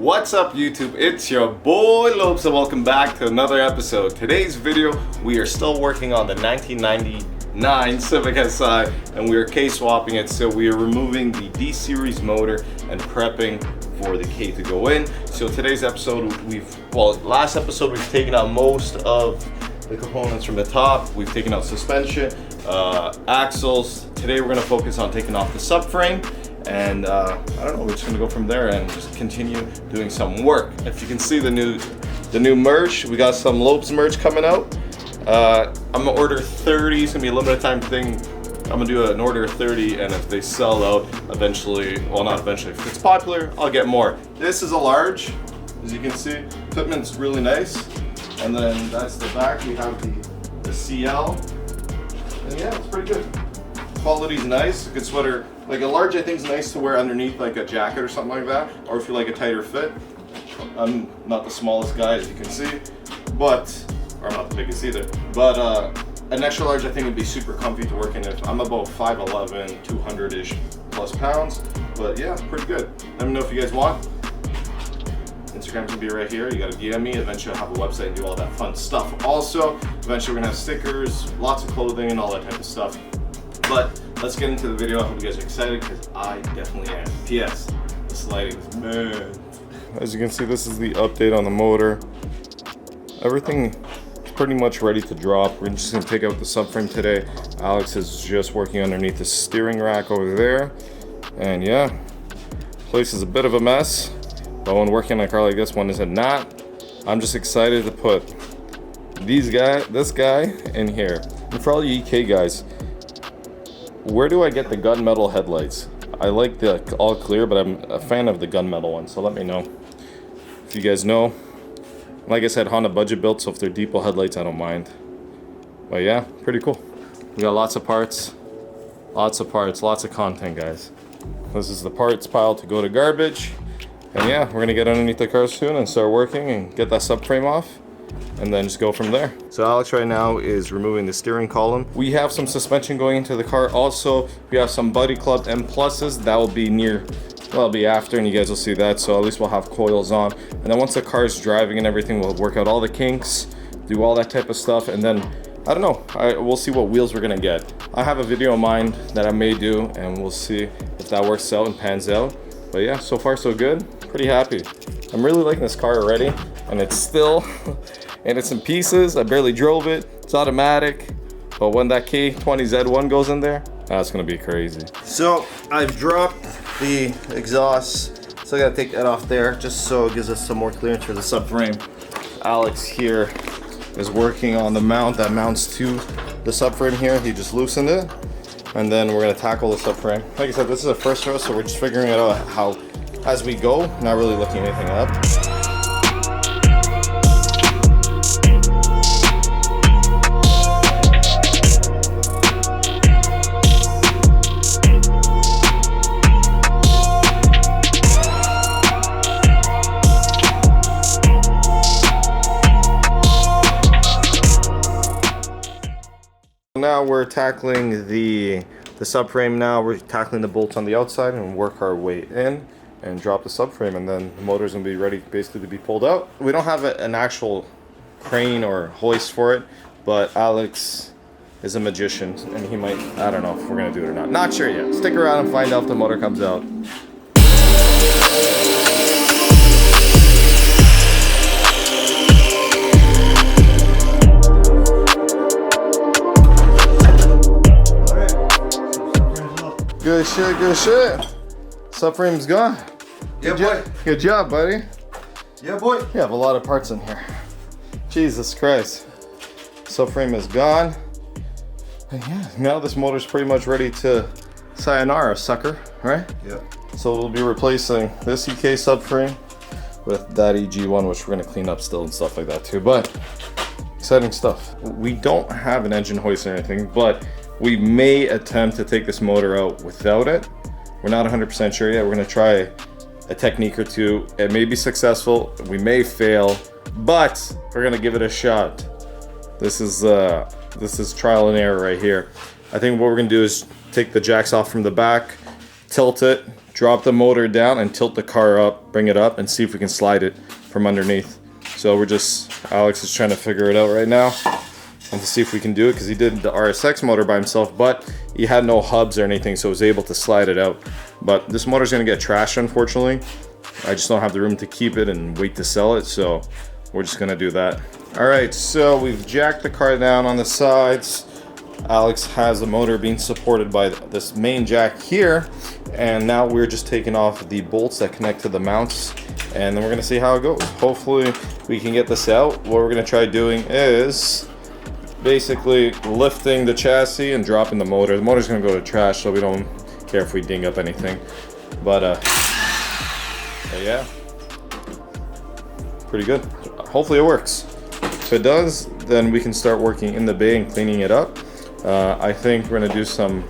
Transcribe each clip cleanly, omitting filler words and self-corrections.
What's up YouTube? It's your boy Lowpes and welcome back to another episode. Today's video, we are still working on the 1999 Civic Si and we are K-swapping it. So we are removing the D-Series motor and prepping for the K to go in. So today's episode, last episode we've taken out most of the components from the top. We've taken out suspension, axles. Today we're gonna focus on taking off the subframe. And I don't know, we're just gonna go from there and just continue doing some work. If you can see the new merch, we got some Lowpes merch coming out. I'm gonna order 30, it's gonna be a limited time thing. I'm gonna do an order of 30, and if they sell out eventually, well not eventually, if it's popular, I'll get more. This is a large, as you can see. Equipment's really nice. And then that's the back, we have the CL. And yeah, it's pretty good. Quality's nice, a good sweater. Like a large I think is nice to wear underneath like a jacket or something like that, or if you like a tighter fit. I'm not the smallest guy as you can see, but, or I'm not the biggest either, but an extra large I think would be super comfy to work in. If I'm about 5'11", 200-ish plus pounds, but yeah, pretty good. Let me know if you guys want. Instagram can be right here. You gotta DM me. Eventually I'll have a website and do all that fun stuff. Also, eventually we're gonna have stickers, lots of clothing and all that type of stuff. But let's get into the video. I hope you guys are excited because I definitely am. P.S. This lighting is mad. As you can see, this is the update on the motor. Everything is pretty much ready to drop. We're just gonna take out the subframe today. Alex is just working underneath the steering rack over there. And yeah, place is a bit of a mess. But when working on a car like this one is not. I'm just excited to put this guy in here. And for all you EK guys, where do I get the gunmetal headlights? I like the all clear, but I'm a fan of the gunmetal one, so let me know if you guys know. Like I said, Honda budget built, so if they're depot headlights, I don't mind. But yeah, pretty cool. We got lots of parts, lots of content, guys. This is the parts pile to go to garbage. And yeah, we're gonna get underneath the car soon and start working and get that subframe off. And then just go from there. So Alex right now is removing the steering column. We have some suspension going into the car. Also, we have some Buddy Club M pluses that will be it'll be after, and you guys will see that. So at least we'll have coils on. And then once the car's driving and everything, we'll work out all the kinks, do all that type of stuff. And then, I don't know, we'll see what wheels we're gonna get. I have a video in mind that I may do, and we'll see if that works out and pans out. But yeah, so far so good. Pretty happy. I'm really liking this car already, and it's still and it's in pieces. I barely drove it. It's automatic, but when that K20Z1 goes in there, that's gonna be crazy. So I've dropped the exhaust, so I gotta take that off there just so it gives us some more clearance for the subframe. Alex here is working on the mount that mounts to the subframe here. He just loosened it, and then we're gonna tackle the subframe. Like I said, this is a first for us, so we're just figuring it out how as we go, not really looking anything up. Now we're tackling the subframe. Now we're tackling the bolts on the outside and work our way in and drop the subframe, and then the motor's gonna be ready basically to be pulled out. We don't have an actual crane or hoist for it, but Alex is a magician and he might, I don't know if we're gonna do it or not. Not sure yet. Stick around and find out if the motor comes out. Good shit, good shit. Subframe's gone. Yeah, boy. Good job, buddy. Yeah, boy. You have a lot of parts in here. Jesus Christ. Subframe is gone. And yeah, now this motor's pretty much ready to sayonara, sucker, right? Yeah. So we'll be replacing this EK subframe with that EG1, which we're gonna clean up still and stuff like that too, but exciting stuff. We don't have an engine hoist or anything, but we may attempt to take this motor out without it. We're not 100% sure yet. We're gonna try a technique or two. It may be successful, we may fail, but we're gonna give it a shot. This is trial and error right here. I think what we're gonna do is take the jacks off from the back, tilt it, drop the motor down and tilt the car up, bring it up, and see if we can slide it from underneath. So Alex is trying to figure it out right now and to see if we can do it, because he did the RSX motor by himself, but he had no hubs or anything, so he was able to slide it out. But this motor's gonna get trashed, unfortunately. I just don't have the room to keep it and wait to sell it, so we're just gonna do that. All right, so we've jacked the car down on the sides. Alex has the motor being supported by this main jack here, and now we're just taking off the bolts that connect to the mounts, and then we're gonna see how it goes. Hopefully we can get this out. What we're gonna try doing is basically lifting the chassis and dropping the motor. The motor's gonna go to trash, so we don't care if we ding up anything. But yeah, pretty good. Hopefully it works. If it does, then we can start working in the bay and cleaning it up. I think we're gonna do some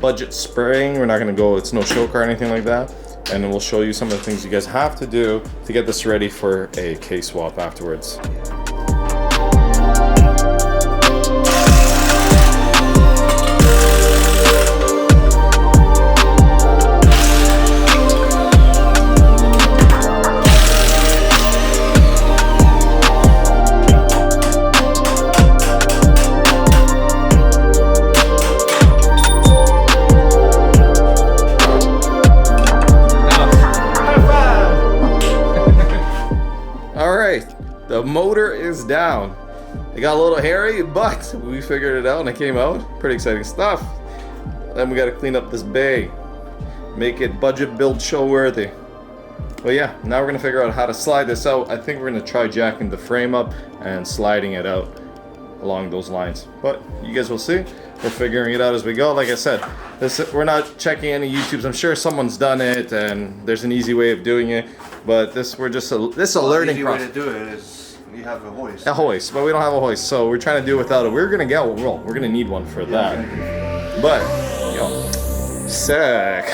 budget spraying. We're not gonna go, it's no show car or anything like that. And then we'll show you some of the things you guys have to do to get this ready for a K-swap afterwards. The motor is down. It got a little hairy, but we figured it out and it came out. Pretty exciting stuff. Then we got to clean up this bay, make it budget build show worthy. But yeah, now we're gonna figure out how to slide this out. I think we're gonna try jacking the frame up and sliding it out along those lines. But you guys will see. We're figuring it out as we go. Like I said, we're not checking any YouTubes. I'm sure someone's done it and there's an easy way of doing it. But this a learning process. The easy way to do it is you have a hoist. A hoist, but we don't have a hoist, so we're trying to do it without it. We're gonna get one. We're gonna need one for that. But yo, sick.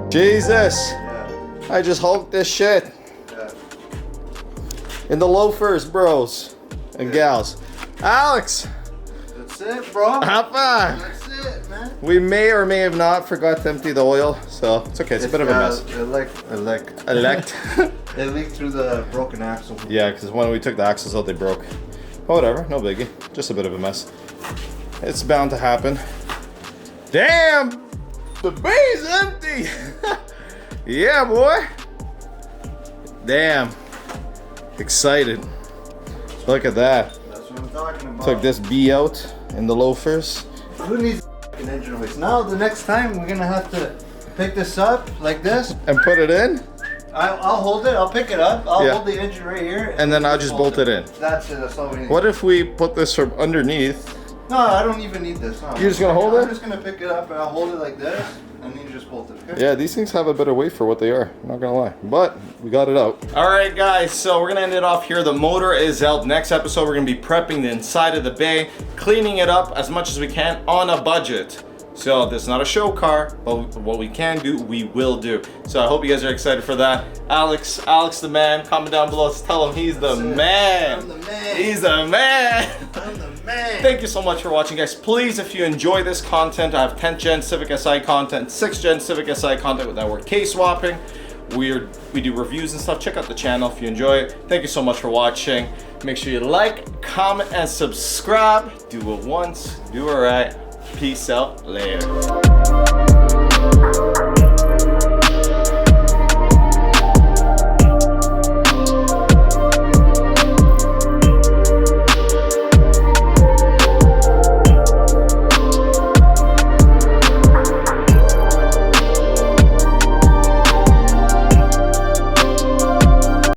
Jesus, Yeah. I just hulked this shit. Yeah. In the loafers, bros and gals. Alex, That's it, bro. high five. That's it, man. We may or may have not forgot to empty the oil, so it's okay. It's a bit of a mess. It leaked through the broken axle. Yeah, because when we took the axles out, they broke. But whatever, no biggie. Just a bit of a mess. It's bound to happen. Damn! The bay's empty! Yeah, boy! Damn. Excited. Look at that. That's what I'm talking about. Took this B out in the loafers. Who needs an engine hoist? Now the next time we're gonna have to pick this up like this. And put it in? I'll hold it. I'll pick it up. I'll Yeah. hold the engine right here. And then I'll just bolt it in. That's it. That's all we need. What if we put this from underneath? No, I don't even need this. No. You're just gonna hold it? I'm just gonna pick it up and I'll hold it like this, and then you just bolt it. Okay? Yeah, these things have a better weight for what they are. I'm not gonna lie, but we got it out. All right, guys. So we're gonna end it off here. The motor is out. Next episode, we're gonna be prepping the inside of the bay, cleaning it up as much as we can on a budget. So this is not a show car, but what we can do, we will do. So I hope you guys are excited for that. Alex the man. Comment down below. Tell him he's the man. I'm the man. He's the man. I'm the man. Thank you so much for watching, guys. Please, if you enjoy this content, I have 10th gen Civic Si content, 6th gen Civic Si content that we're K-swapping. We do reviews and stuff. Check out the channel if you enjoy it. Thank you so much for watching. Make sure you like, comment, and subscribe. Do it once, do it right. Peace out. Later.